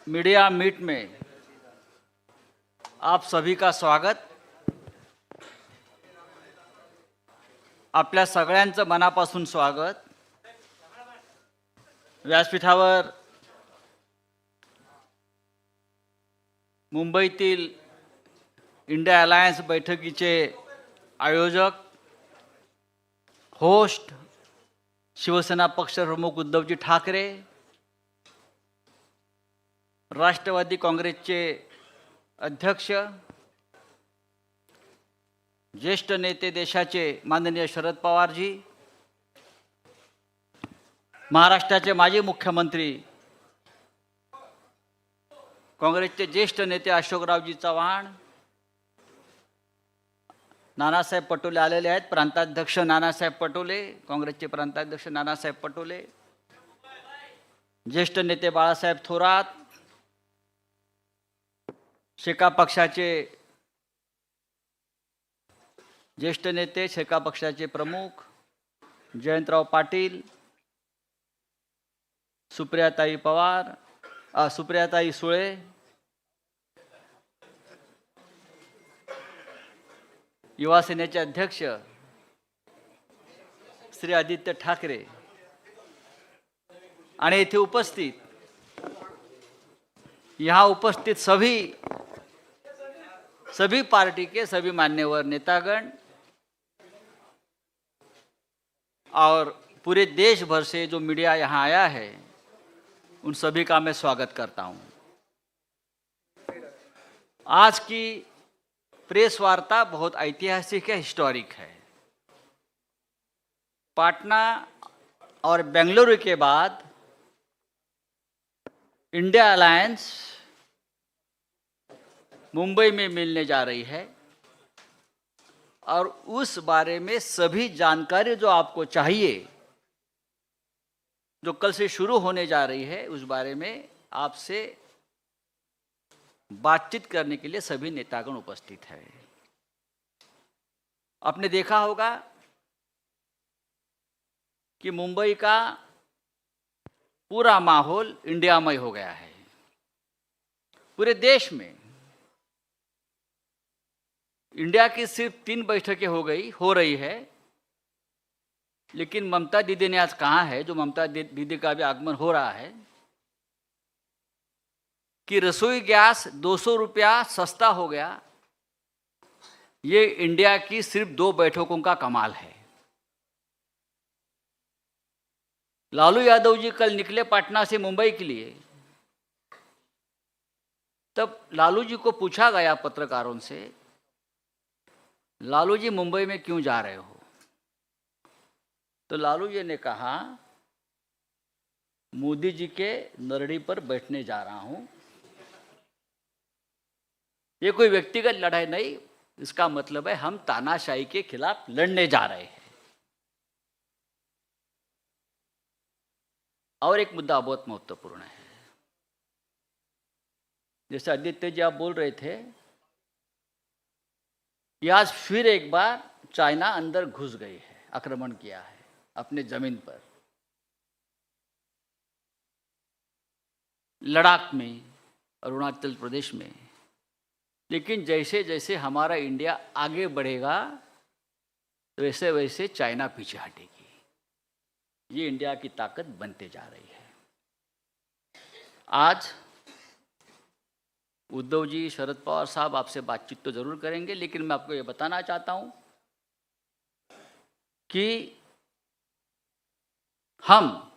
Media meet में आप सभी का स्वागत। आपल्या सगळ्यांचं मनापासून स्वागत। व्यासपीठावर मुंबईतील इंडिया अलायन्स बैठकीचे आयोजक, होस्ट, शिवसेना पक्षप्रमुख उद्धवजी ठाकरे, राष्ट्रवादी काँग्रेसचे अध्यक्ष, ज्येष्ठ नेते देशाचे माननीय शरद पवारजी, महाराष्ट्राचे माजी मुख्यमंत्री काँग्रेसचे ज्येष्ठ नेते अशोकरावजी चव्हाण, नानासाहेब पटोले आलेले आहेत, प्रांताध्यक्ष नानासाहेब पटोले, काँग्रेसचे प्रांताध्यक्ष नानासाहेब पटोले, ज्येष्ठ नेते बाळासाहेब थोरात, शेका पक्षाचे ज्येष्ठ नेते, शेका पक्षाचे प्रमुख जयंतराव पाटील, सुप्रियाताई पवार, सुप्रियाताई सुळे, युवा सेनेचे अध्यक्ष श्री आदित्य ठाकरे आणि येथे यहाँ उपस्थित सभी पार्टी के सभी मान्यवर नेतागण और पूरे देश भर से जो मीडिया यहाँ आया है, उन सभी का मैं स्वागत करता हूँ। आज की प्रेस वार्ता बहुत ऐतिहासिक है, हिस्टोरिक है। पटना और बेंगलुरु के बाद इंडिया अलायंस मुंबई में मिलने जा रही है और उस बारे में सभी जानकारी जो आपको चाहिए, जो कल से शुरू होने जा रही है, उस बारे में आपसे बातचीत करने के लिए सभी नेतागण उपस्थित है। आपने देखा होगा कि मुंबई का पूरा माहौल इंडियामय हो गया है। पूरे देश में इंडिया की सिर्फ 3 बैठकें हो रही है, लेकिन ममता दीदी ने आज कहा है, जो ममता दीदी का भी आगमन हो रहा है, कि रसोई गैस 200 रुपया सस्ता हो गया। ये इंडिया की सिर्फ 2 बैठकों का कमाल है। लालू यादव जी कल निकले पटना से मुंबई के लिए, तब लालू जी को पूछा गया पत्रकारों से, लालू जी मुंबई में क्यों जा रहे हो? तो लालू जी ने कहा, मोदी जी के नरड़ी पर बैठने जा रहा हूं। ये कोई व्यक्तिगत लड़ाई नहीं, इसका मतलब है हम तानाशाही के खिलाफ लड़ने जा रहे हैं। और एक मुद्दा बहुत महत्वपूर्ण है, जैसे आदित्य जी आप बोल रहे थे कि आज फिर एक बार चाइना अंदर घुस गई है, आक्रमण किया है अपने जमीन पर, लद्दाख में, अरुणाचल प्रदेश में। लेकिन जैसे जैसे हमारा इंडिया आगे बढ़ेगा, वैसे वैसे चाइना पीछे हटेगी। ये इंडिया की ताकत बनते जा रही है। आज उद्धव जी, शरद पवार साहब आपसे बातचीत तो जरूर करेंगे, लेकिन मैं आपको ये बताना चाहता हूं कि हम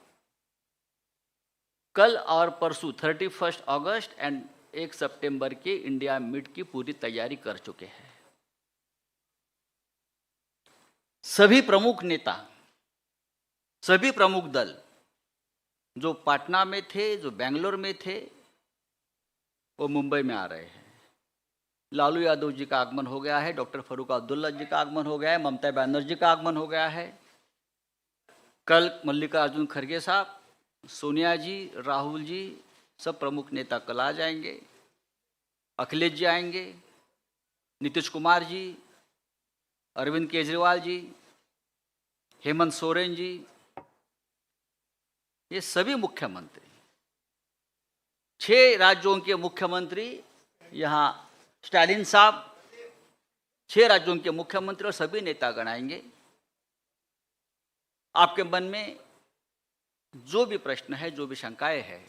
कल और परसों 31 अगस्त एंड 1 सितंबर के इंडिया मीट की पूरी तैयारी कर चुके हैं। सभी प्रमुख नेता, सभी प्रमुख दल जो पटना में थे, जो बेंगलोर में थे, वो मुंबई में आ रहे हैं। लालू यादव जी का आगमन हो गया है, डॉक्टर फारूक अब्दुल्ला जी का आगमन हो गया है, ममता बनर्जी का आगमन हो गया है। कल मल्लिकार्जुन खड़गे साहब, सोनिया जी, राहुल जी, सब प्रमुख नेता कल आ जाएंगे। अखिलेश जी आएंगे, नीतीश कुमार जी, अरविंद केजरीवाल जी, हेमंत सोरेन जी, ये सभी मुख्यमंत्री 6 राज्यों के मुख्यमंत्री, यहाँ स्टालिन साहब, 6 राज्यों के मुख्यमंत्री और सभी नेतागण आएंगे। आपके मन में जो भी प्रश्न है, जो भी शंकाएं हैं,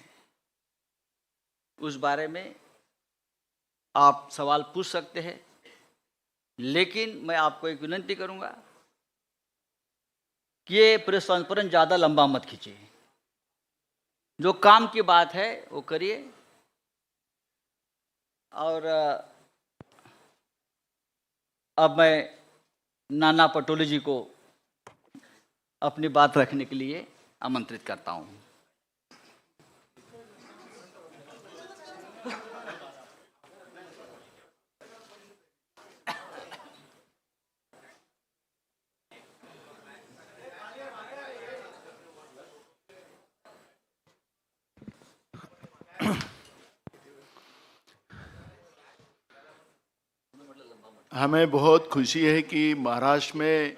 उस बारे में आप सवाल पूछ सकते हैं, लेकिन मैं आपको एक विनती करूंगा कि ये प्रेस कॉन्फ्रेंस ज़्यादा लंबा मत खींचिए। जो काम की बात है वो करिए। और अब मैं नाना पटोले जी को अपनी बात रखने के लिए आमंत्रित करता हूं। हमें बहुत खुशी है कि महाराष्ट्र में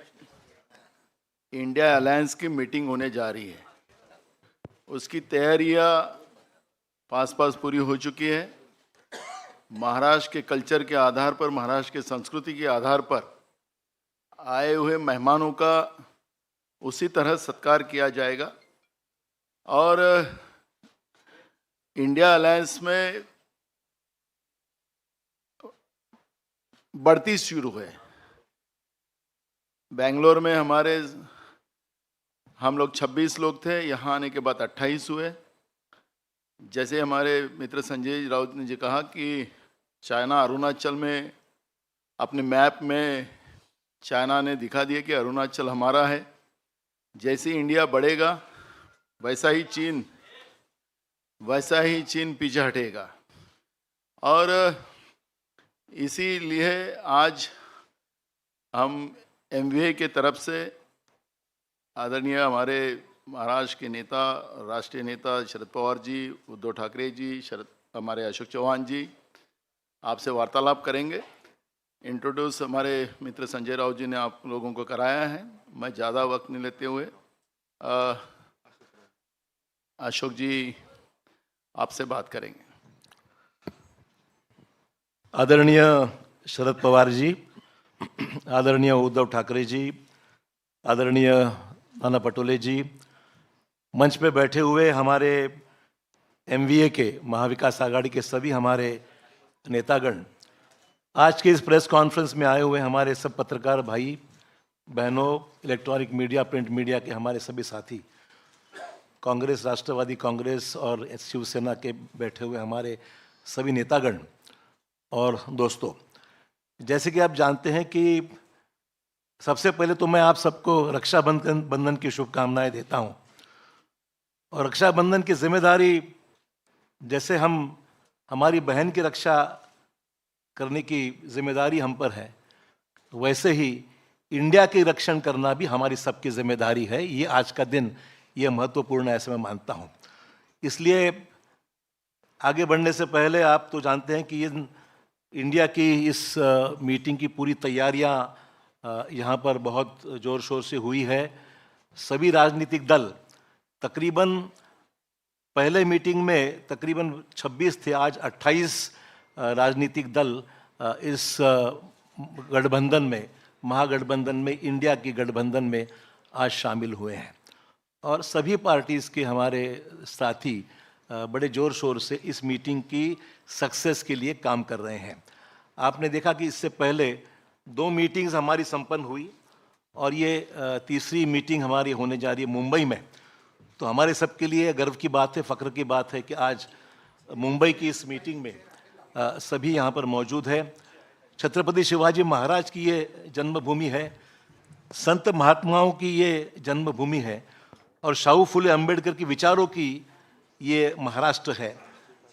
इंडिया अलायंस की मीटिंग होने जा रही है। उसकी तैयारियां पास पूरी हो चुकी है। महाराष्ट्र के कल्चर के आधार पर, महाराष्ट्र के संस्कृति के आधार पर आए हुए मेहमानों का उसी तरह सत्कार किया जाएगा। और इंडिया अलायंस में बढ़ती शुरू है। बेंगलोर में हम लोग 26 लोग थे, यहाँ आने के बाद 28 हुए। जैसे हमारे मित्र संजय राउत ने जी कहा कि चाइना अरुणाचल में अपने मैप में चाइना ने दिखा दिया कि अरुणाचल हमारा है। जैसे इंडिया बढ़ेगा वैसा ही चीन पीछे हटेगा। और इसीलिए आज हम MVA के तरफ से आदरणीय हमारे महाराष्ट्र के नेता, राष्ट्रीय नेता शरद पवार जी, उद्धव ठाकरे जी, हमारे अशोक चौहान जी आपसे वार्तालाप करेंगे। इंट्रोड्यूस हमारे मित्र संजय राउत जी ने आप लोगों को कराया है। मैं ज़्यादा वक्त नहीं लेते हुए अशोक जी आपसे बात करेंगे। आदरणीय शरद पवार जी, आदरणीय उद्धव ठाकरे जी, आदरणीय नाना पटोले जी, मंच पे बैठे हुए हमारे MVA के, महाविकास आघाड़ी के सभी हमारे नेतागण, आज के इस प्रेस कॉन्फ्रेंस में आए हुए हमारे सब पत्रकार भाई बहनों, इलेक्ट्रॉनिक मीडिया, प्रिंट मीडिया के हमारे सभी साथी, कांग्रेस, राष्ट्रवादी कांग्रेस और शिवसेना के बैठे हुए हमारे सभी नेतागण और दोस्तों, जैसे कि आप जानते हैं कि सबसे पहले तो मैं आप सबको रक्षाबंधन की शुभकामनाएं देता हूं। और रक्षाबंधन की जिम्मेदारी, जैसे हमारी बहन की रक्षा करने की जिम्मेदारी हम पर है, वैसे ही इंडिया की रक्षण करना भी हमारी सबकी जिम्मेदारी है। ये आज का दिन ये महत्वपूर्ण है, ऐसे मैं मानता हूं। इसलिए आगे बढ़ने से पहले आप तो जानते हैं कि ये इंडिया की इस मीटिंग की पूरी तैयारियां यहाँ पर बहुत ज़ोर शोर से हुई है। सभी राजनीतिक दल तकरीबन, पहले मीटिंग में तकरीबन 26 थे, आज 28 राजनीतिक दल इस गठबंधन में, महागठबंधन में, इंडिया की गठबंधन में आज शामिल हुए हैं। और सभी पार्टीज़ के हमारे साथी बड़े ज़ोर शोर से इस मीटिंग की सक्सेस के लिए काम कर रहे हैं। आपने देखा कि इससे पहले 2 मीटिंग्स हमारी संपन्न हुई और ये तीसरी मीटिंग हमारी होने जा रही है मुंबई में। तो हमारे सबके लिए गर्व की बात है, फ़ख्र की बात है कि आज मुंबई की इस मीटिंग में सभी यहाँ पर मौजूद है। छत्रपति शिवाजी महाराज की ये जन्मभूमि है, संत महात्माओं की ये जन्मभूमि है और शाहू फुले अम्बेडकर की विचारों की ये महाराष्ट्र है।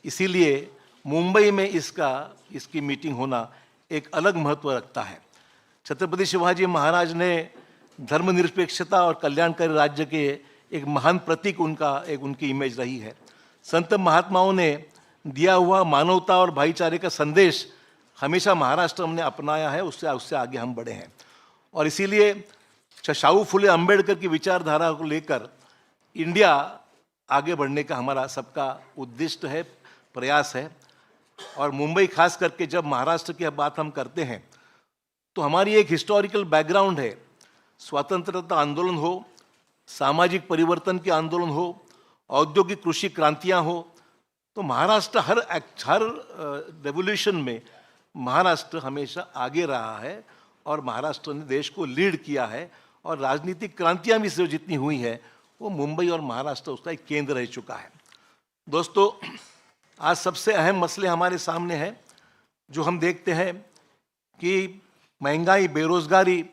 इसीलिए मुंबई में इसकी मीटिंग होना एक अलग महत्व रखता है। छत्रपति शिवाजी महाराज ने धर्मनिरपेक्षता और कल्याणकारी राज्य के एक महान प्रतीक उनकी इमेज रही है। संत महात्माओं ने दिया हुआ मानवता और भाईचारे का संदेश हमेशा महाराष्ट्र हमने अपनाया है, उससे आगे हम बढ़े हैं। और इसीलिए शाहू फुले अम्बेडकर की विचारधारा को लेकर इंडिया आगे बढ़ने का हमारा सबका उद्दिष्ट है, प्रयास है। और मुंबई खास करके जब महाराष्ट्र की बात हम करते हैं तो हमारी एक हिस्टोरिकल बैकग्राउंड है। स्वतंत्रता आंदोलन हो, सामाजिक परिवर्तन के आंदोलन हो, औद्योगिक कृषि क्रांतियां हो, तो महाराष्ट्र हर रेवोल्यूशन में महाराष्ट्र हमेशा आगे रहा है और महाराष्ट्र ने देश को लीड किया है। और राजनीतिक क्रांतियां भी जो जितनी हुई है वो मुंबई और महाराष्ट्र उसका एक केंद्र रह चुका है। दोस्तों, आज सबसे अहम मसले हमारे सामने हैं जो हम देखते हैं कि महंगाई, बेरोजगारी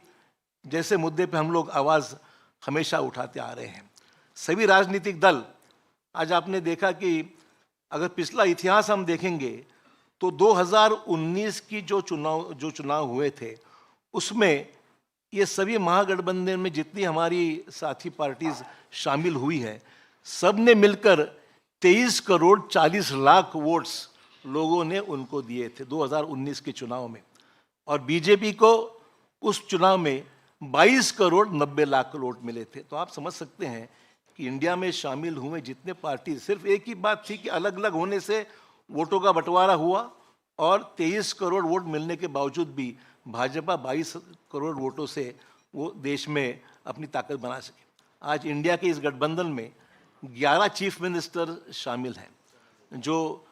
जैसे मुद्दे पे हम लोग आवाज़ हमेशा उठाते आ रहे हैं। सभी राजनीतिक दल, आज आपने देखा कि अगर पिछला इतिहास हम देखेंगे तो 2019 की जो चुनाव हुए थे उसमें ये सभी महागठबंधन में जितनी हमारी साथी पार्टीज शामिल हुई है, सब ने मिलकर 23 करोड़ 40 लाख वोट्स लोगों ने उनको दिए थे 2019 के चुनाव में। और बीजेपी को उस चुनाव में 22 करोड़ 90 लाख वोट मिले थे। तो आप समझ सकते हैं कि इंडिया में शामिल हुए जितने पार्टी, सिर्फ एक ही बात थी कि अलग अलग होने से वोटों का बंटवारा हुआ और 23 करोड़ वोट मिलने के बावजूद भी भाजपा 22 करोड़ वोटों से वो देश में अपनी ताकत बना सके। आज इंडिया के इस गठबंधन में 11 चीफ मिनिस्टर शामिल हैं, जो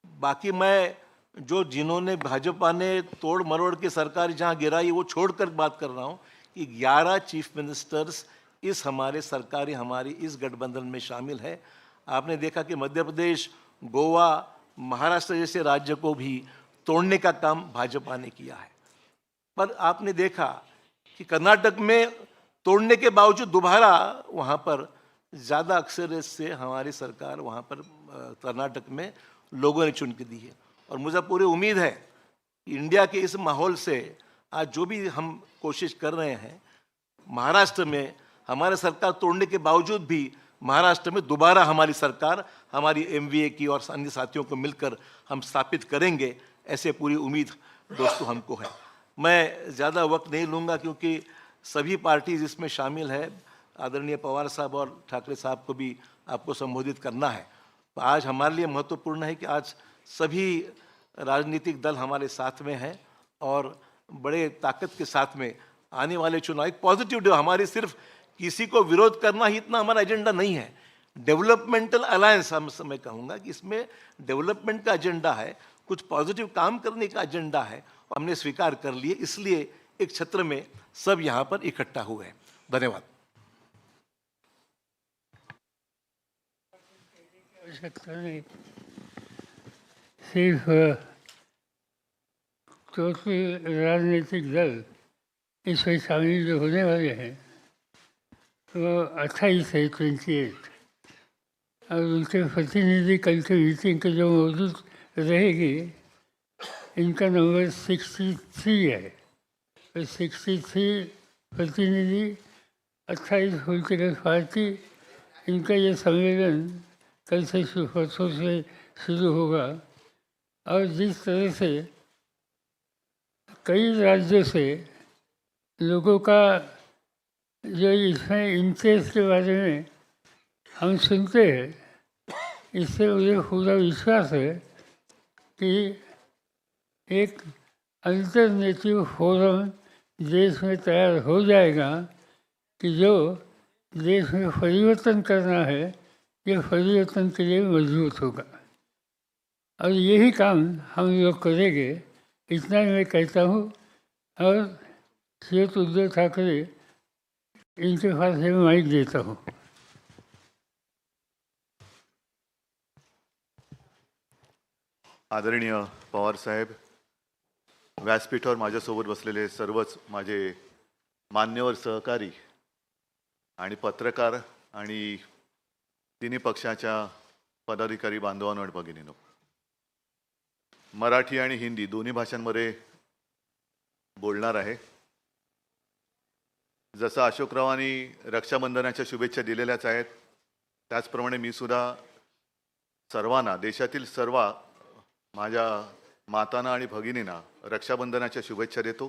बाकी मैं जो जिन्होंने भाजपा ने तोड़ मरोड़ के सरकार जहां गिराई वो छोड़कर बात कर रहा हूं कि 11 चीफ मिनिस्टर्स इस हमारे सरकारी हमारी इस गठबंधन में शामिल है। आपने देखा कि मध्य प्रदेश, गोवा, महाराष्ट्र जैसे राज्य को भी तोड़ने का काम भाजपा ने किया है। पर आपने देखा कि कर्नाटक में तोड़ने के बावजूद दोबारा वहाँ पर ज़्यादा अक्सरियत से हमारी सरकार वहाँ पर कर्नाटक में लोगों ने चुन के दी है। और मुझे पूरी उम्मीद है कि इंडिया के इस माहौल से आज जो भी हम कोशिश कर रहे हैं, महाराष्ट्र में हमारे सरकार तोड़ने के बावजूद भी महाराष्ट्र में दोबारा हमारी सरकार हमारी एमवीए की और अन्य साथियों को मिलकर हम स्थापित करेंगे, ऐसे पूरी उम्मीद दोस्तों हमको है। मैं ज़्यादा वक्त नहीं लूँगा क्योंकि सभी पार्टीज इसमें शामिल है। आदरणीय पवार साहब और ठाकरे साहब को भी आपको संबोधित करना है। तो आज हमारे लिए महत्वपूर्ण है कि आज सभी राजनीतिक दल हमारे साथ में हैं और बड़े ताकत के साथ में आने वाले चुनाव एक पॉजिटिव डे। हमारी सिर्फ किसी को विरोध करना ही इतना हमारा एजेंडा नहीं है। डेवलपमेंटल अलायंस मैं कहूँगा कि इसमें डेवलपमेंट का एजेंडा है, कुछ पॉजिटिव काम करने का एजेंडा है, हमने स्वीकार कर लिए, इसलिए एक छत्र में सब यहाँ पर इकट्ठा हुए हैं। धन्यवाद। आवश्यकता नहीं, सिर्फ चौथी राजनीतिक दल इसमें शामिल जो होने वाले हैं वो 28 है, 28, और उनके प्रतिनिधि कल के मीटिंग के जो मौजूद रहेगी इनका नंबर 63 है। तो 63 प्रतिनिधि, 28 पॉलिटिकल पार्टी, इनका ये सम्मेलन कल से परसों से शुरू होगा। और जिस तरह से कई राज्यों से लोगों का जो इसमें इंटरेस्ट के बारे में हम सुनते हैं, इससे मुझे पूरा विश्वास है कि एक अल्टरनेटिव फोरम देश में तैयार हो जाएगा कि जो देश में परिवर्तन करना है, ये परिवर्तन के लिए मजबूत होगा। और यही काम हम लोग करेंगे, इतना ही मैं कहता हूँ। और श्रीयुत उद्धव ठाकरे, इनके पास मैं माइक देता हूँ। आदरणीय पवार साहेब, व्यासपीठावर माझ्यासोबत बसलेले सर्वच माझे मान्यवर सहकारी आणि पत्रकार आणि तिन्ही पक्षाच्या पदाधिकारी बांधवांनो आणि भगिनींनो, मराठी आणि हिंदी दोन्ही भाषांमध्ये बोलणार आहे। जसं अशोकरावांनी रक्षाबंधनाच्या शुभेच्छा दिलेल्याच आहेत, त्याचप्रमाणे मी सुद्धा सर्वांना, देशातील सर्व माझ्या मातांना आणि भगिनींना रक्षाबंधनाच्या शुभेच्छा देतो।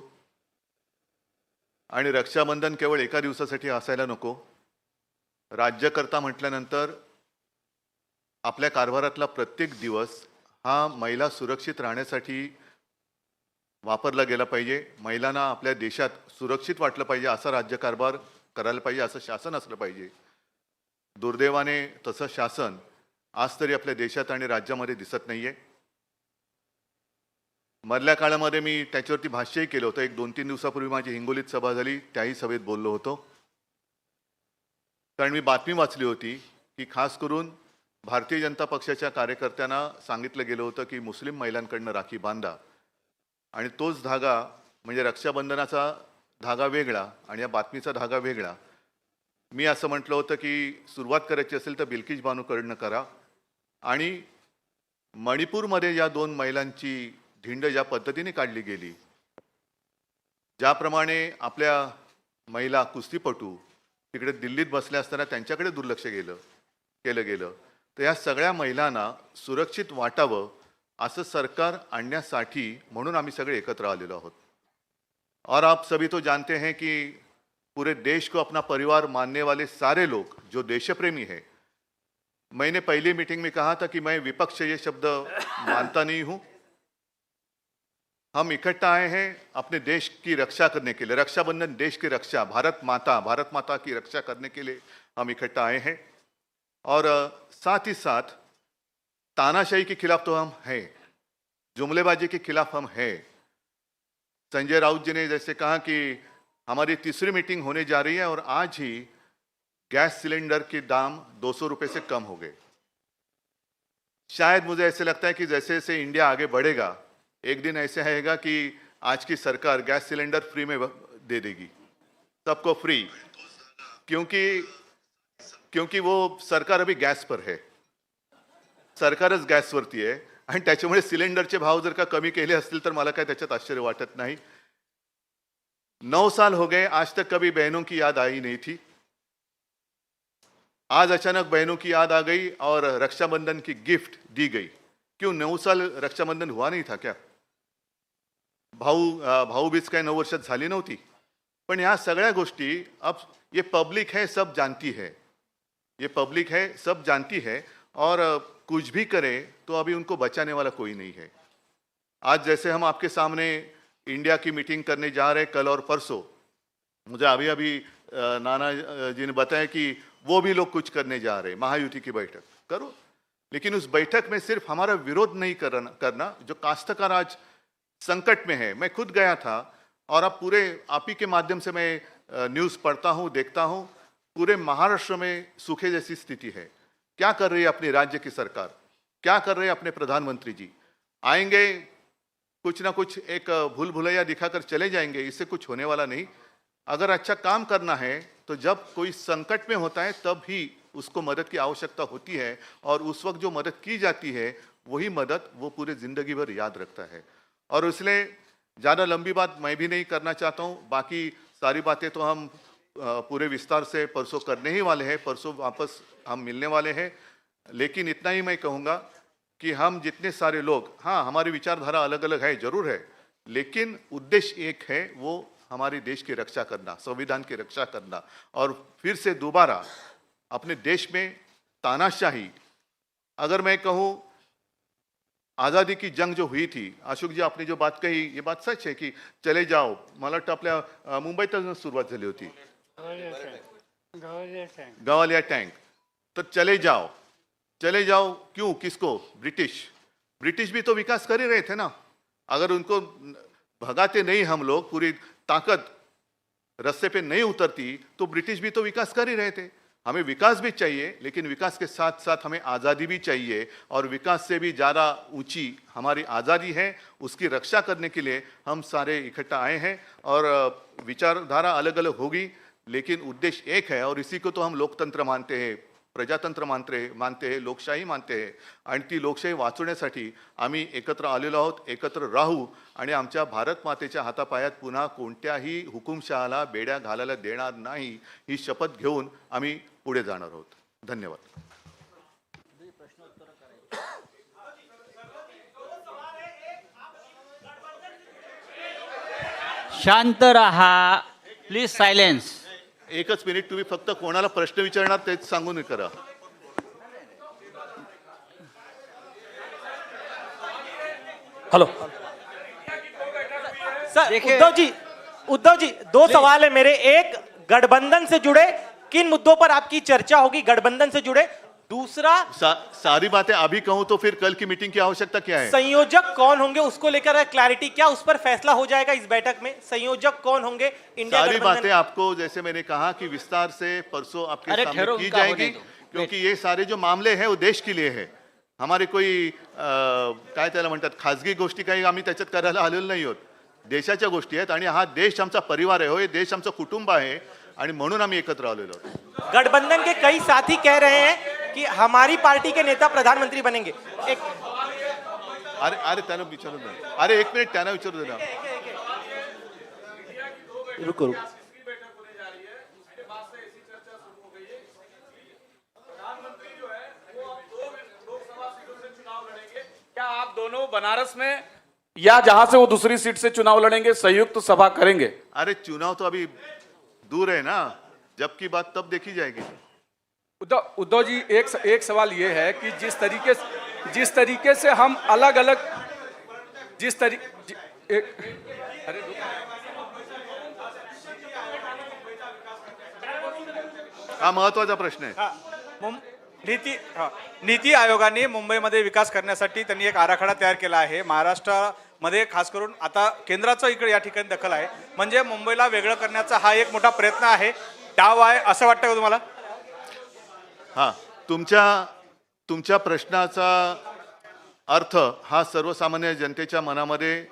आणि रक्षाबंधन केवळ एका दिवसासाठी असायला नको। राज्यकर्ता म्हटल्यानंतर आपल्या कारभारातला प्रत्येक दिवस हा महिला सुरक्षित राहण्यासाठी वापरला गेला पाहिजे. महिलांना आपल्या देशात सुरक्षित वाटलं पाहिजे, असा राज्यकारभार करायला पाहिजे, असं शासन असलं पाहिजे. दुर्दैवाने तसं शासन आज तरी आपल्या देशात आणि राज्यामध्ये दिसत नाहीये. मधल्या काळामध्ये मी त्याच्यावरती भाष्यही केलं होतं. 1-2-3 दिवसापूर्वी माझी हिंगोलीत सभा झाली, त्याही सभेत बोललो होतो. कारण मी बातमी वाचली होती की खास करून भारतीय जनता पक्षाच्या कार्यकर्त्यांना सांगितलं गेलं होतं की मुस्लिम महिलांकडनं राखी बांधा, आणि तोच धागा म्हणजे रक्षाबंधनाचा धागा वेगळा आणि या बातमीचा धागा वेगळा. मी असं म्हटलं होतं की सुरुवात करायची असेल तर बिल्किश बानूकडनं करा. आणि मणिपूरमध्ये या 2 महिलांची धिंड ज्या पद्धतीने काढली गेली, ज्याप्रमाणे आपल्या महिला कुस्तीपटू तिकडे दिल्लीत बसल्या असताना त्यांच्याकडे दुर्लक्ष केलं गेलं, तर या सगळ्या महिलांना सुरक्षित वाटावं असं सरकार आणण्यासाठी म्हणून आम्ही सगळे एकत्र आलेलो आहोत. और आप सभी तो जानते हैं कि पूरे देश को अपना परिवार मानने वाले सारे लोग जो देशप्रेमी हैं, मैंने पहली मीटिंग में कहा था कि मैं विपक्ष ये शब्द मानता नहीं हूं. हम इकट्ठा आए हैं अपने देश की रक्षा करने के लिए. रक्षाबंधन देश की रक्षा, भारत माता की रक्षा करने के लिए हम इकट्ठा आए हैं. और साथ ही साथ तानाशाही के खिलाफ तो हम हैं, जुमलेबाजी के खिलाफ हम हैं. संजय राउत जी ने जैसे कहा कि हमारी तीसरी मीटिंग होने जा रही है और आज ही गैस सिलेंडर के दाम 200 रुपये से कम हो गए. शायद मुझे ऐसे लगता है कि जैसे जैसे इंडिया आगे बढ़ेगा, एक दिन ऐसे आएगा कि आज की सरकार गैस सिलेंडर फ्री में दे देगी, सबको फ्री. क्योंकि वो सरकार अभी गॅस पर है, सरकारच गॅसवरती आहे आणि त्याच्यामुळे सिलेंडरचे भाव जर का कमी केले असतील तर मला काय त्याच्यात आश्चर्य वाटत नाही. 9 साल हो गए, आज तक कभी बहनों की याद आई नहीं थी. आज अचानक बहनों की याद आ गई और रक्षाबंधन की गिफ्ट दी गई. क्यों 9 साल रक्षाबंधन हुआ नहीं था क्या? भाऊबीज काय 9 वर्षात झाली नव्हती. पण ह्या सगळ्या गोष्टी अब ये पब्लिक है, सब जानती है. ये पब्लिक है, सब जानती है. और कुछ भी करे तो अभी उनको बचाने वाला कोई नहीं है. आज जैसे हम आपके सामने इंडिया की मीटिंग करने जा रहे कल और परसों, मुझे अभी नाना जी ने बताया कि वो भी लोग कुछ करने जा रहे, महायुति की बैठक करो. लेकिन उस बैठक में सिर्फ हमारा विरोध नहीं करना. जो काश्तकार आज संकट में है, मैं खुद गया था और अब पूरे आप ही के माध्यम से मैं न्यूज़ पढ़ता हूँ, देखता हूँ. पूरे महाराष्ट्र में सूखे जैसी स्थिति है. क्या कर रही है अपनी राज्य की सरकार, क्या कर रहे हैं अपने प्रधानमंत्री जी? आएंगे कुछ ना कुछ एक भूल भुलैया दिखाकर चले जाएंगे, इससे कुछ होने वाला नहीं. अगर अच्छा काम करना है तो जब कोई संकट में होता है तब ही उसको मदद की आवश्यकता होती है, और उस वक्त जो मदद की जाती है वही मदद वो पूरे ज़िंदगी भर याद रखता है. और इसलिए ज़्यादा लंबी बात मैं भी नहीं करना चाहता हूँ. बाकी सारी बातें तो हम पूरे विस्तार से परसों करने ही वाले हैं, परसों वापस हम मिलने वाले हैं. लेकिन इतना ही मैं कहूँगा कि हम जितने सारे लोग, हाँ हमारी विचारधारा अलग अलग है, जरूर है, लेकिन उद्देश्य एक है, वो हमारे देश की रक्षा करना, संविधान की रक्षा करना. और फिर से दोबारा अपने देश में तानाशाही, अगर मैं कहूँ आज़ादी की जंग जो हुई थी, अशोक जी आपने जो बात कही ये बात सच है कि चले जाओ, मला वाटतं आपल्या मुंबईतच सुरुवात झाली होती, गवालिया टँक. तर चले जाओ क्यों, किसको? ब्रिटिश भी तो विकास कर ही रहे थे ना. अगर उनको भगाते नहीं हम लोग, पूरी ताकत रास्ते पे नहीं उतरती तो ब्रिटिश भी तो विकास कर ही रहे थे. हमें विकास भी चाहिए, लेकिन विकास के साथ साथ हमें आज़ादी भी चाहिए. और विकास से भी ज़्यादा ऊंची हमारी आज़ादी है, उसकी रक्षा करने के लिए हम सारे इकट्ठा आए हैं. और विचारधारा अलग अलग होगी, लेकिन उद्देश्य एक है. और इसी को तो हम लोकतंत्र मानते हैं, प्रजातंत्र मानते हैं, लोकशाही मानते हैं. आणि ती लोकशाही वाचवण्यासाठी आम्ही एकत्र आलेलो आहोत, एकत्र राहू. आणि आमच्या भारत मातेच्या हातापायात पुन्हा कोणत्याही हुकुमशहाला बेड्या घालायला देणार नाही, ही शपथ घेऊन आम्ही पुढे जाणार आहोत. धन्यवाद. शांत रहा, प्लीज सायलेन्स. एकच मिनिट, तुम्ही फक्त कोणाला प्रश्न विचारणार तेच सांगून करा. हेलो सर देखिए- उद्धव जी दो सवाल है मेरे। एक, गठबंधन से जुड़े किन मुद्दों पर आपकी चर्चा होगी गठबंधन से जुड़े? दूसरा, सारी बातें अभी कहूं तो फिर कल की मीटिंग की आवश्यकता क्या है? संयोजक कौन होंगे उसको लेकर क्लैरिटी, क्या उस पर फैसला हो जाएगा इस बैठक में? संयोजक कौन होंगे इंडिया सारी गठबंधन? बातें आपको जैसे मैंने कहा कि विस्तार से परसों आपके अरे सामने ठहरो, की उनका होने जाएगी, दो। क्योंकि ये सारे जो मामले हैं वो देश के लिए है. हमारे कोई काय त्याला म्हणतात खाजगी गोष्टी काही आम्ही त्याच्यात करायला आलेलो नाही आहोत. देशाच्या गोष्टी आहेत आणि हा देश आमचा परिवार आहे, हो, हे देश आमचं कुटुंब आहे आणि म्हणून आम्ही एकत्र आलेलो आहोत. गठबंधन के कई साथी कह रहे हैं कि हमारी पार्टी के नेता प्रधानमंत्री बनेंगे। एक अरे अरे त्यांना विचारू दे. अरे एक मिनिट त्यांना विचारू दे ना. रुको रुको क्या आप दोनों बनारस में या जहां से वो दूसरी सीट से चुनाव लड़ेंगे संयुक्त सभा करेंगे? अरे चुनाव तो अभी दूर है ना, जब की बात तब देखी जाएगी. उद्धव जी एक सवाल ये है कि जिस तरीके से हम अलग अलग अरे हा महत्वाचा प्रश्न आहे. नीती आयोगाने मुंबईमध्ये विकास करण्यासाठी त्यांनी एक आराखडा तयार केला आहे. महाराष्ट्रामध्ये खास करून आता केंद्राचं इकडे या ठिकाणी दखल आहे, म्हणजे मुंबईला वेगळं करण्याचा हा एक मोठा प्रयत्न आहे, डाव आहे, असं वाटतं का तुम्हाला? हा, तुमच्या प्रश्नाचा अर्थ हा सर्वसामान्य जनतेच्या मनामध्ये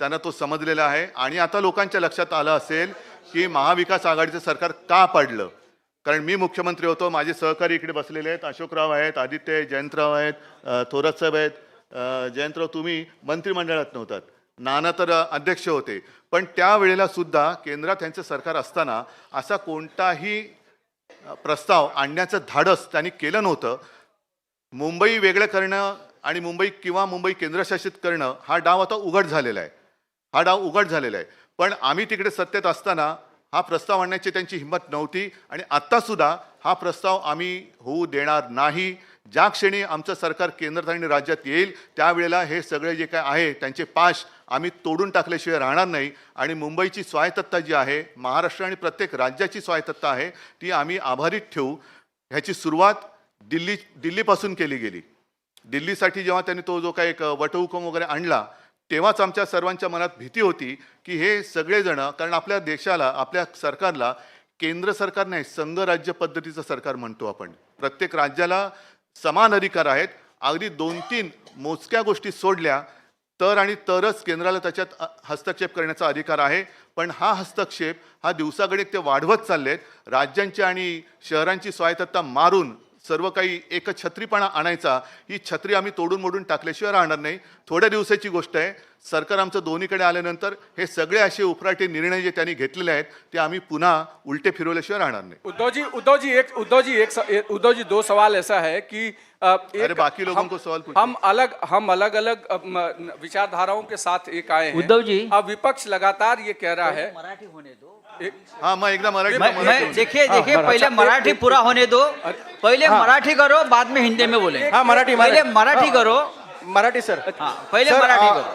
त्यांना तो समजलेला आहे आणि आता लोकांच्या लक्षात आलं असेल की महाविकास आघाडीचं सरकार का पडलं. कारण मी मुख्यमंत्री होतो, माझे सहकारी इकडे बसलेले आहेत, अशोकराव आहेत, आदित्य जयंतराव आहेत, थोरात साहेब आहेत. जयंतराव तुम्ही मंत्रिमंडळात नव्हतात, नाना तर अध्यक्ष होते, पण त्यावेळेला सुद्धा केंद्रात त्यांचं सरकार असताना असा कोणताही प्रस्ताव आणण्याचं धाडस त्यांनी केलं नव्हतं. मुंबई वेगळं करणं आणि मुंबई केंद्रशासित करणं हा डाव आता उघड झालेला आहे. पण आम्ही तिकडे सत्तेत असताना हा प्रस्ताव आणण्याची त्यांची हिंमत नव्हती आणि आत्ता सुद्धा हा प्रस्ताव आम्ही होऊ देणार नाही. ज्या क्षणी आमचं सरकार केंद्रात आणि राज्यात येईल त्यावेळेला हे सगळे जे काय आहे त्यांचे पाश आम्ही तोडून टाकल्याशिवाय राहणार नाही आणि मुंबईची स्वायत्तता जी आहे, महाराष्ट्र आणि प्रत्येक राज्याची स्वायत्तता आहे, ती आम्ही आभारीत ठेवू. ह्याची सुरुवात दिल्लीपासून केली गेली. दिल्लीसाठी जेव्हा त्यांनी तो जो काही एक वटहुकूम वगैरे आणला तेव्हाच आमच्या सर्वांच्या मनात भीती होती की हे सगळेजण, कारण आपल्या देशाला, आपल्या सरकारला केंद्र सरकार नाही, संघ राज्य पद्धतीचं सरकार म्हणतो आपण. प्रत्येक राज्याला समान अधिकार आहेत. अगदी 2-3 मोजक्या गोष्टी सोडल्या तरच केंद्राला त्याच्यात हस्तक्षेप करण्याचा अधिकार आहे. पण हा हस्तक्षेप हा दिवसागणिक ते वाढवत चाललेत. राज्यांची आणि शहरांची स्वायत्तता मारून सर्व काही एकछत्रीपणा आणायचा, ही छत्री आम्ही तोडून मोडून टाकल्याशिवाय राहणार नाही. थोड्या दिवसाची गोष्ट आहे. सरकार आमचं दोन्हीकडे आल्यानंतर हे सगळे असे उपराटे निर्णय जे त्यांनी घेतलेले आहेत ते आम्ही पुन्हा उलटे फिरवल्याशिवाय राहणार नाही. उद्धव जी दो सवाल ऐसा है कि अरे बाकी लोगों को सवाल पूछिए. हम अलग अलग विचारधाराओं के साथ एक आए हैं. उद्धव जी, अब विपक्ष लगातार ये कह रहा है मराठी होने दो. हाँ, मैं एकदा मराठी मैं देखिए पहले मराठी पूरा होने दो. पहले मराठी करो, बाद में हिंदी में बोले. हाँ, मराठी- पहले मराठी करो. मराठी सर. हाँ, पहले मराठी करो.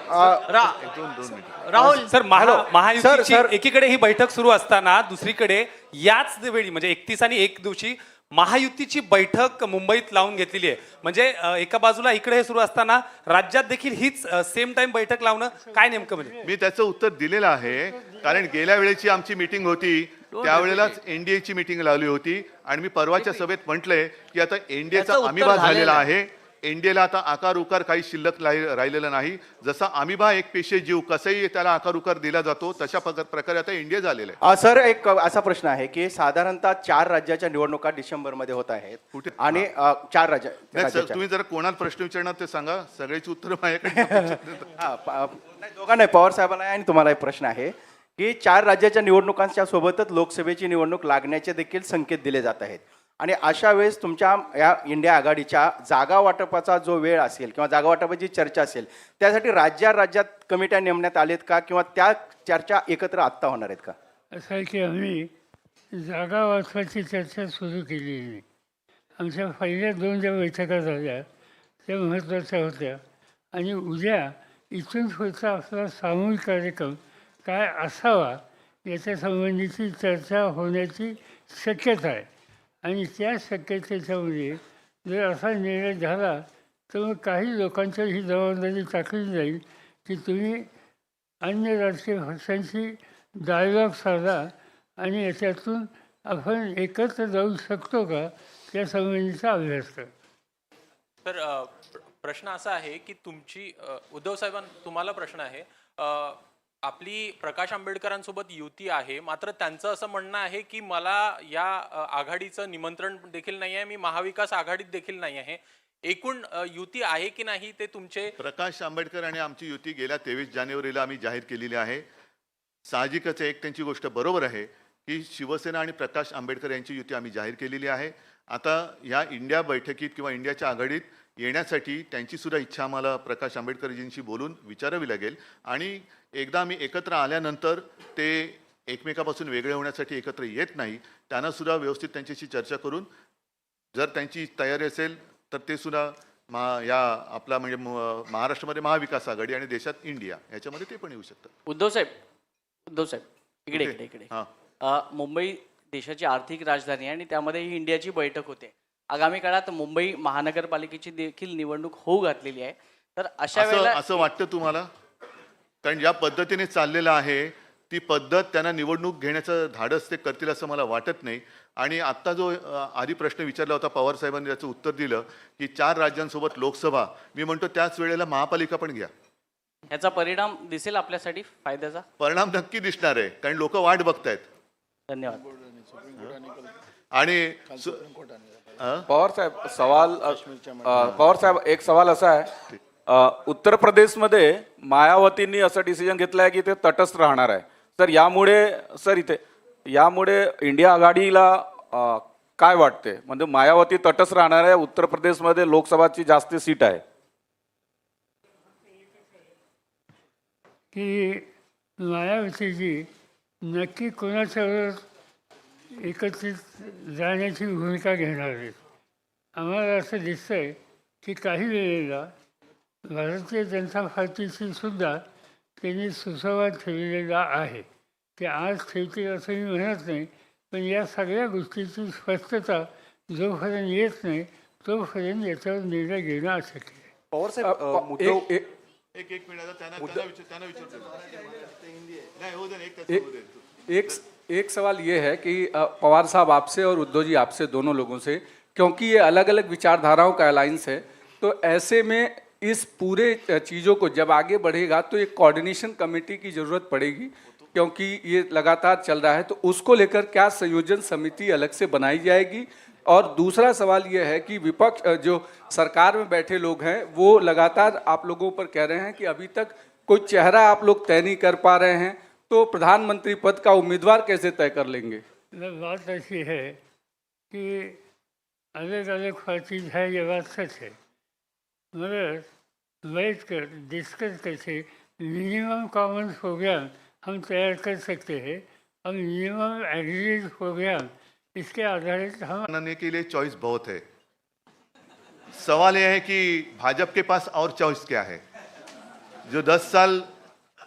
राहुल सर महायुतीची एकीकडे ही बैठक सुरू असताना दुसरीकडे याच वेळी म्हणजे 31 आणि 1 दिवशी महायुतीची बैठक मुंबईत लावून घेतलेली आहे. म्हणजे एका बाजूला इकडे हे सुरू असताना राज्यात देखील हीच सेम टाइम बैठक लावणं काय नेमकं म्हणजे? मी त्याचं उत्तर दिलेलं आहे. कारण गेल्या वेळेची आमची मीटिंग होती त्यावेळेलाच एनडीएची मीटिंग लावली होती आणि मी परवाच्या सभेत म्हटलंय की आता एनडीएचा त्याचं उत्तर अमिबा झालेला झालेलं आहे. एनडीएला आता आकार उकार काही शिल्लक राहिलेला नाही. जसा अमिबा एक पेशी जीव कसंही त्याला आकार उकार दिला जातो तशा प्रकारे आता एनडीए झालेलं आहे. सर, एक असा प्रश्न आहे की साधारणतः 4 राज्याच्या निवडणुका डिसेंबरमध्ये होत आहेत कुठे? आणि 4 नाही, सर, राज्याच्या. तुम्ही जर कोणाला प्रश्न विचारणार ते सांगा, सगळ्याची उत्तर माझ्याकडे. दोघांना पवार साहेबांना आणि तुम्हाला एक प्रश्न आहे की 4 राज्याच्या निवडणुकांच्या सोबतच लोकसभेची निवडणूक लागण्याचे देखील संकेत दिले जात आहेत आणि अशा वेळेस तुमच्या या इंडिया आघाडीच्या जागा वाटपाचा जो वेळ असेल किंवा जागा वाटपाची चर्चा असेल त्यासाठी राज्यात कमिट्या नेमण्यात आलेत का किंवा त्या चर्चा एकत्र आत्ता होणार आहेत का? असं आहे की आम्ही जागा वाचवायची चर्चा सुरू केली नाही. आमच्या पहिल्या 2 ज्या बैठका झाल्या त्या महत्त्वाच्या होत्या आणि उद्या इथून पुढचा आपला सामूहिक कार्यक्रम काय असावा याच्या संबंधीची चर्चा होण्याची शक्यता आहे. आणि त्या शक्यतेच्यामध्ये जर असा निर्णय झाला तर मग काही लोकांच्या ही जबाबदारी टाकली जाईल की तुम्ही अन्य राजकीय पक्षांशी डायलॉग साधा आणि याच्यातून आपण एकत्र जाऊ शकतो का त्या संबंधीचा अभ्यास करा. तर प्रश्न असा आहे की तुमची उद्धव साहेबां तुम्हाला प्रश्न आहे. आपली प्रकाश आंबेडकरांसोबत युती आहे, मात्र त्यांचं असं म्हणणं आहे की मला या आघाडीचं निमंत्रण देखील नाही आहे, मी महाविकास आघाडीत देखील नाही आहे. एकूण युती आहे की नाही ते तुमचे प्रकाश आंबेडकर आणि आमची युती गेल्या 23 जानेवारीला आम्ही जाहीर केलेली आहे. साहजिकच एक त्यांची गोष्ट बरोबर आहे की शिवसेना आणि प्रकाश आंबेडकर यांची युती आम्ही जाहीर केलेली आहे. आता ह्या इंडिया बैठकीत किंवा इंडियाच्या आघाडीत येण्यासाठी त्यांची सुद्धा इच्छा आम्हाला प्रकाश आंबेडकरजींशी बोलून विचारावी लागेल आणि एकदा आम्ही एकत्र आल्यानंतर ते एकमेकापासून वेगळे होण्यासाठी एकत्र येत नाही. त्यांना सुद्धा व्यवस्थित त्यांच्याशी चर्चा करून जर त्यांची तयारी असेल तर ते सुद्धा या आपला म्हणजे महाराष्ट्रामध्ये महाविकास आघाडी आणि देशात इंडिया याच्यामध्ये ते पण येऊ शकतात. उद्धव साहेब इकडे इकडे इकडे मुंबई देशाची आर्थिक राजधानी आहे आणि त्यामध्ये ही इंडियाची बैठक होते. आगामी काळात मुंबई महानगरपालिकेची देखील निवडणूक होऊ घातलेली आहे. तर अशा वेळेला असं वाटतं तुम्हाला? कारण ज्या पद्धतीने चाललेलं आहे ती पद्धत त्यांना निवडणूक घेण्याचं धाडस ते करतील असं मला वाटत नाही. आणि आत्ता जो आधी प्रश्न विचारला होता पवार साहेबांनी त्याचं उत्तर दिलं की 4 राज्यांसोबत लोकसभा, मी म्हणतो त्याच वेळेला महापालिका पण घ्या. ह्याचा परिणाम दिसेल आपल्यासाठी फायद्याचा? परिणाम नक्की दिसणार आहे कारण लोक वाट बघतायत. धन्यवाद. आणि पवार साहेब एक सवाल असा आहे, उत्तर प्रदेशमध्ये मायावतींनी असं डिसिजन घेतलं आहे की ते तटस्थ राहणार आहे. तर यामुळे इंडिया आघाडीला काय वाटते? म्हणजे मायावती तटस्थ राहणार आहे, उत्तर प्रदेशमध्ये लोकसभाची जास्त सीट आहे. की मायावतीजी नक्की कोणाच्यावर एकत्रित जाण्याची भूमिका घेणार आहेत. आम्हाला असं दिसतंय की काही वेळेला भारतीय जनता पार्टीशी सुद्धा त्यांनी सुसंवाद ठेवलेला आहे. ते आज ठेवतील असं मी म्हणत नाही, पण या सगळ्या गोष्टीची स्पष्टता जोपर्यंत येत नाही तोपर्यंत याच्यावर निर्णय घेणं अशक्य आहे. पवार साहेब एक मिनिट त्यांना विचारतो. एक सवाल ये है कि पवार साहब आपसे और उद्धव जी आपसे दोनों लोगों से, क्योंकि ये अलग अलग विचारधाराओं का अलायंस है, तो ऐसे में इस पूरे चीज़ों को जब आगे बढ़ेगा तो एक कोऑर्डिनेशन कमेटी की ज़रूरत पड़ेगी, क्योंकि ये लगातार चल रहा है. तो उसको लेकर क्या संयोजन समिति अलग से बनाई जाएगी? और दूसरा सवाल ये है कि विपक्ष जो सरकार में बैठे लोग हैं वो लगातार आप लोगों पर कह रहे हैं कि अभी तक कोई चेहरा आप लोग तय नहीं कर पा रहे हैं, तो प्रधानमंत्री पद का उम्मीदवार कैसे तय कर लेंगे? बात ऐसी है कि अलग अलग पार्टीज है, ये बात सच है, मगर बैठ कर डिस्कस करके मिनिमम कॉमन प्रोग्राम हम तैयार कर सकते हैं और मिनिमम एग्रीड प्रोग्राम इसके आधारित हम बनाने के लिए चॉइस बहुत है. सवाल यह है कि भाजपा के पास और चॉइस क्या है? जो 10 साल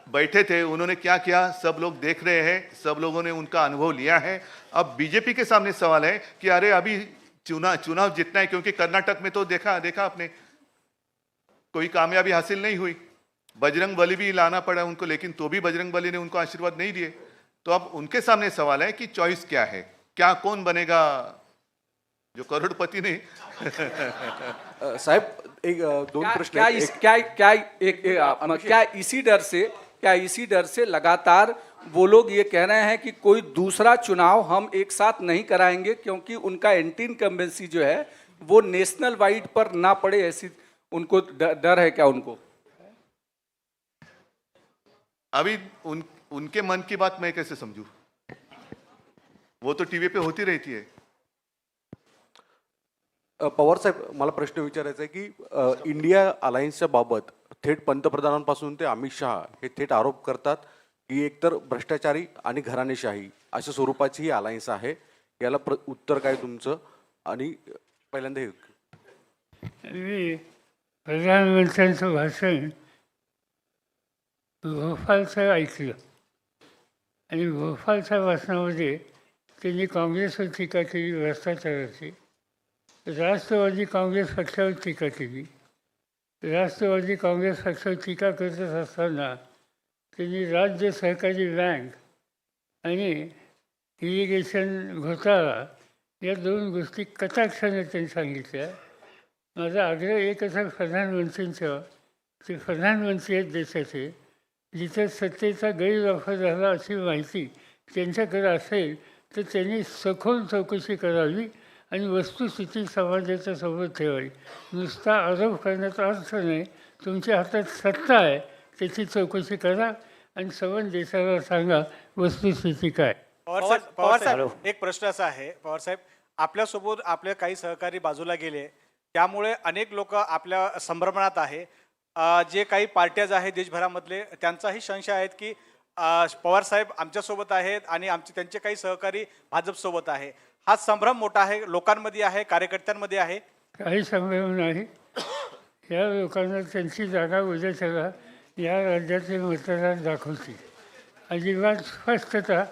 बैठे थे उन्होंने क्या किया सब लोग देख रहे हैं, सब लोगों ने उनका अनुभव लिया है. अब बीजेपी के सामने सवाल है कि अरे अभी चुनाव जीतना है, क्योंकि कर्नाटक में तो देखा आपने कोई कामयाबी हासिल नहीं हुई. बजरंग बली भी लाना पड़ा उनको, लेकिन तो भी बजरंग बली ने उनको आशीर्वाद नहीं दिए. तो अब उनके सामने सवाल है कि चॉइस क्या है, क्या कौन बनेगा जो करोड़पति नहीं. साहेब एक दोन प्रश्न क्या इसी डर से लगातार वो लोग ये कह रहे हैं कि कोई दूसरा चुनाव हम एक साथ नहीं कराएंगे, क्योंकि उनका एंटी इनकम्बेंसी जो है वो नेशनल वाइड पर ना पड़े, ऐसी उनको डर है क्या उनको? अभी उनके मन की बात मैं कैसे समझूं? वो तो टीव्ही पे होती रहती है. पवार साहेब मला प्रश्न विचारायचा आहे की इंडिया अलायन्सच्या बाबत थेट पंतप्रधानांपासून ते अमित शहा हे थेट आरोप करतात की एकतर भ्रष्टाचारी आणि घराणेशाही अशा स्वरूपाची ही अलायन्स आहे. याला उत्तर काय तुमचं? आणि पहिल्यांदा हे प्रधानमंत्र्यांचं भाषण भोपाळचं ऐकलं आणि भोपाळच्या भाषणामध्ये त्यांनी काँग्रेसवर टीका केली, भ्रष्टाचाराची. राष्ट्रवादी काँग्रेस पक्षावर टीका केली. राष्ट्रवादी काँग्रेस पक्षावर टीका करत असताना त्यांनी राज्य सहकारी बँक आणि इरिगेशन घोटाळा या 2 गोष्टी कटाक्षाने त्यांनी सांगितल्या. माझा आग्रह एकच आहे प्रधानमंत्र्यांचा, ते प्रधानमंत्री आहेत देशाचे, जिथे सत्तेचा गैरवापर झाला अशी माहिती त्यांच्याकडे असेल तर त्यांनी सखोल चौकशी करावी आणि वस्तुस्थिती समाजाच्या समोर ठेवावी. नुसता आरोप करण्याचा अर्थ नाही. तुमच्या हातात सत्ता आहे, त्याची चौकशी करा आणि सर्व देशाला सांगा वस्तुस्थिती काय. पवार साहेब, एक प्रश्न असा आहे पवार साहेब, आपल्यासोबत आपले काही सहकारी बाजूला गेले, त्यामुळे अनेक लोक आपल्या संभ्रमणात आहे. जे काही पार्ट्याज आहेत देशभरामधले, त्यांचाही संशय आहेत की पवार साहेब आमच्यासोबत आहेत आणि त्यांचे काही सहकारी भाजपसोबत आहे. हा संभ्रम मोठा आहे, लोकांमध्ये आहे, कार्यकर्त्यांमध्ये आहे. काही संभ्रम नाही. या लोकांना त्यांची जागा उद्याच्याला या राज्याचे मतदार दाखवतील. अजिबात स्पष्टता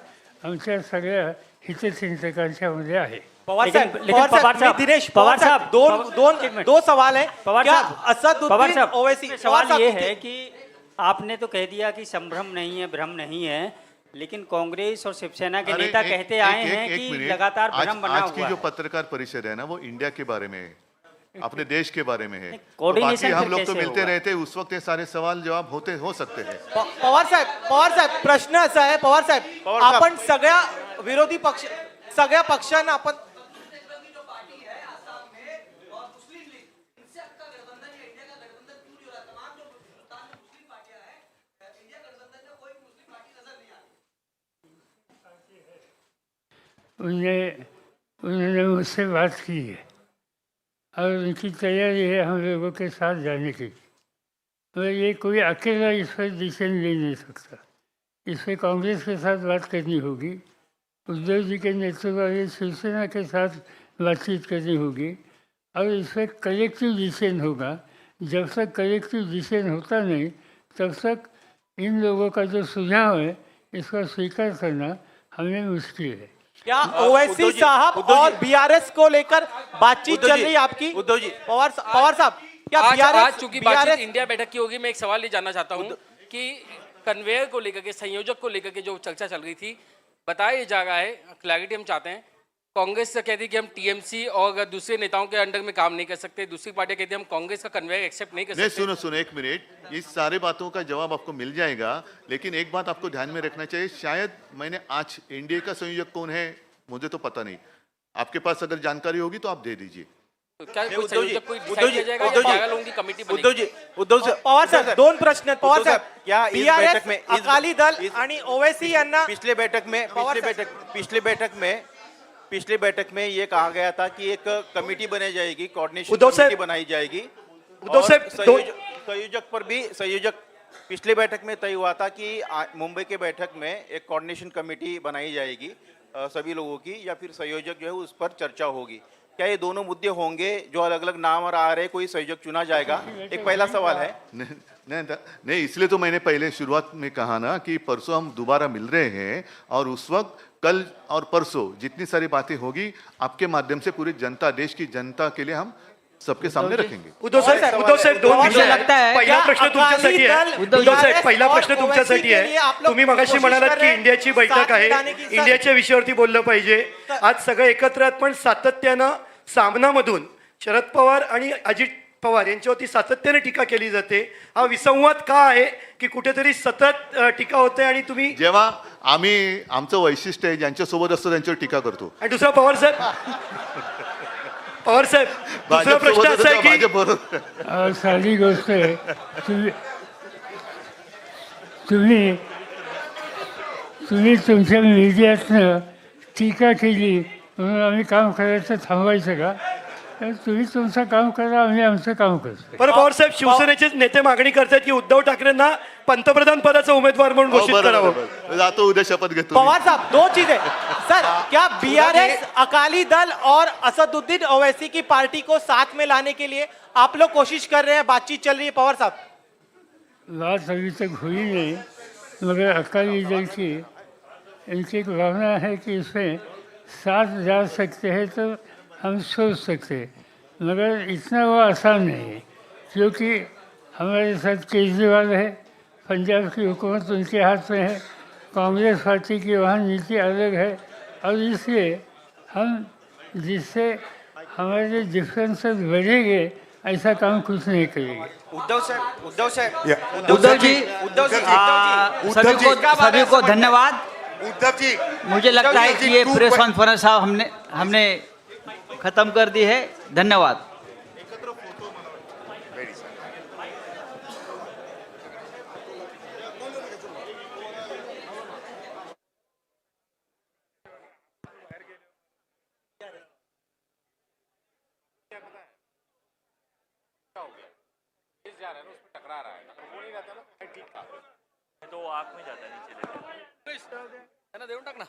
आमच्या सगळ्या हितचिंतकांच्यामध्ये आहे. पवार साहब, दिनेश पवार साहब, दो सवाल है. क्या असदुद्दीन ओवैसी, सवाल ये है कि आपने तो कह दिया कि संभ्रम नहीं है, भ्रम नहीं है, लेकिन कांग्रेस और शिवसेना के नेता कहते आए हैं कि लगातार भ्रम बना हुआ है. आज की जो पत्रकार परिषद है ना, वो इंडिया के बारे में है, अपने देश के बारे में है. तो कोऑर्डिनेशन बाकी हम फिर लोग तो कैसे मिलते होगा? रहते हैं, उस वक्त ये सारे सवाल जवाब हो सकते हैं. पवार साहेब प्रश्न असा आहे, पवार साहेब आपण सगळ्या विरोधी पक्ष, सगळ्या पक्षांना आपण उन्होंने मुझसे बात की है और उनकी तैयारी है हम लोगों के साथ जाने की. मगर ये कोई अकेला इस पर डिसीजन ले नहीं सकता. इस पर कांग्रेस के साथ बात करनी होगी, उद्धव जी के नेतृत्व वाली शिवसेना के साथ बातचीत करनी होगी और इस पर कलेक्टिव डिसीजन होगा. जब तक कलेक्टिव डिसीजन होता नहीं तब तक इन लोगों का जो सुझाव है इसका स्वीकार करना हमें मुश्किल है. क्या ओवैसी साहब और बीआरएस को लेकर बातचीत चल रही है आपकी? उद्धव जी, पवार साहब, क्या आज चूंकि बातचीत बीआरएस इंडिया बैठक की होगी, मैं एक सवाल ये जानना चाहता हूँ कि कन्वेयर को लेकर के, संयोजक को लेकर के जो चर्चा चल रही थी, बताया जा रहा है, क्लैरिटी हम चाहते हैं. कांग्रेस से कहती है कि हम टीएमसी और दूसरे नेताओं के अंडर में काम नहीं कर सकते, दूसरी पार्टी कहती है हम कांग्रेस का कन्वेयर एक्सेप्ट नहीं कर नहीं, सकते. सुनो एक मिनट, इस सारे बातों का जवाब आपको मिल जाएगा. लेकिन एक बात आपको ध्यान में रखना चाहिए, शायद मैंने आज एनडीए का संयोजक कौन है मुझे तो पता नहीं, आपके पास अगर जानकारी होगी तो आप दे दीजिए. क्या कोई संयोजक कोई डिसाइड किया जाएगा या 11 लोगों की कमिटी बनेगी? पवार साहेब, 2 प्रश्न आहेत. पवार साहेब, या इस बीआरएस, बैठक में अकाली दल आणि ओवैसी यांना पिछले बैठक में ये कहा गया था कि एक कमेटी बनाई जाएगी, कोऑर्डिनेशन कमेटी बनाई जाएगी. उद्धव साहब, संयोजक पर भी पिछले बैठक में तय हुआ था कि मुंबई के बैठक में एक कोऑर्डिनेशन कमेटी बनाई जाएगी सभी लोगों की, या फिर संयोजक जो है उस पर चर्चा होगी. क्या ये दोनों मुद्दे होंगे जो अलग अलग नाम आ रहे, कोई संयोजक चुना जाएगा? एक पहला सवाल है. नहीं, इसलिए तो मैंने पहले शुरुआत में कहा ना कि परसों हम दोबारा मिल रहे हैं और उस वक्त कल और परसों जितनी सारी बातें होगी आपके माध्यम से पूरी जनता, देश की जनता के लिए हम सबके सामने रखेंगे. उद्धव साहेब, 2 विषय लगता है पहिला प्रश्न तुमच्यासाठी आहे. उद्धव साहेब, पहिला प्रश्न तुमच्यासाठी आहे. तुम्ही मगाशी म्हणालात की इंडियाची बैठक आहे, इंडियाच्या विषयावरती बोललं पाहिजे. आज सगळं एकत्र आहेत, पण सातत्यानं सामनामधून शरद पवार आणि अजित पवार यांच्यावरती सातत्याने टीका केली जाते. हा विसंवाद का आहे की कुठेतरी सतत टीका होते आणि तुम्ही, जेव्हा आम्ही आमचं वैशिष्ट्य आहे ज्यांच्यासोबत असतो त्यांच्यावर टीका करतो. आणि दुसरा पवार साहेब, दुसरा प्रश्न असा आहे की साधी गोष्ट आहे. तुम्ही तुमच्या मीडियातनं टीका केली म्हणून आम्ही काम करायचं थांबवायचं का? तर तुम्ही तुमचं काम करा, आम्ही आमचं काम करतो. बरं पवार साहेब, शिवसेनेचे नेते मागणी करतात की उद्धव ठाकरेंना पंतप्रधान पदाचा उमेदवार म्हणून घोषित करावं. जातो उद्या शपथ घेतो. पवार साहब, 2 चीजें सर, क्या बीआरएस, अकाली दल और असदुद्दीन ओवैसी की पार्टी को साथ में लाने के लिए आप लोग कोशिश कर रहे हैं, बातचीत चल रही है? पवार साहब, बात अभी तक हुई नहीं, मगर अकाली दल की इनकी एक भावना है कि इसमें साथ जा सकते हैं तो हम सोच सकते हैं, मगर इतना वो आसान नहीं है, क्योंकि हमारे साथ केजरीवाल है, पंजाब की हुकूमत उनके हाथ में है, कांग्रेस पार्टी की वहाँ नीति अलग है, और इसलिए हम जिससे हमारे डिफरेंसेस बढ़ेंगे ऐसा काम कुछ नहीं करेंगे। उद्धव साहेब उद्धव जी उद्धव जी, सभी को धन्यवाद। उद्धव जी, मुझे लगता है कि ये प्रेस कॉन्फ्रेंस हमने खत्म कर दी है। धन्यवाद। तो आँख में जाता है नीचे देऊन टाक ना।